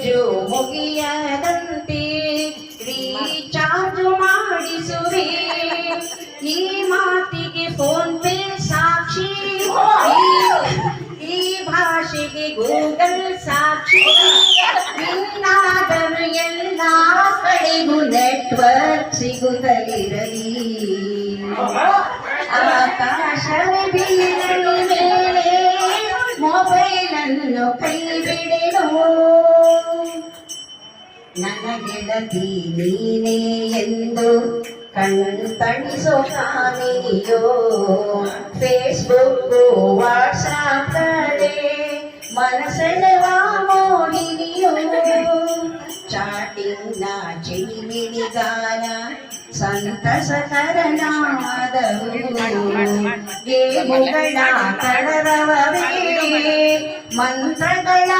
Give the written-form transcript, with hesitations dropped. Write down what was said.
Page ಮುಗಿಯದಂತೆ recharge ಮಾಡಿಸುವೆ. ಈ ಮಾತಿಗೆ phone pay ಸಾಕ್ಷಿ, ಈ ಭಾಷೆಗೆ ಗೂಗಲ್ ಸಾಕ್ಷಿ. ಇನ್ನಾದರೂ ಎಲ್ಲ ಕಡೆಗೂ ನೆಟ್ವರ್ಕ್ ಸಿಗುತ್ತಲಿರಲಿ. ಆಕಾಶವೇ ಬೀಳಲು ಮೇಲೆ ಮೊಬೈಲ್ ಅನ್ನು ಕೈ ಬಿಡೆನು. ನನ್ನ ಗೆಳತಿ ನೀನೇ ಎಂದು ಕಣ್ತಣಿಸೋ ಕಾಮಿನಿಯೋ. ಫೇಸ್ಬುಕ್ ವಾಟ್ಸಾಪ್ ಕಡೆ ಮನಸೆಳೆವ ಮೋಹಿನಿಯೋ. ಚಾಟಿಂಗ್ ನ ಚಿಣಿಮಿಣಿಗಾನ ಸಂತಸಕರ ನಾದವು. ಗೇಮುಗಳ ಕಡರವವೇ ಮಂತ್ರಗಳ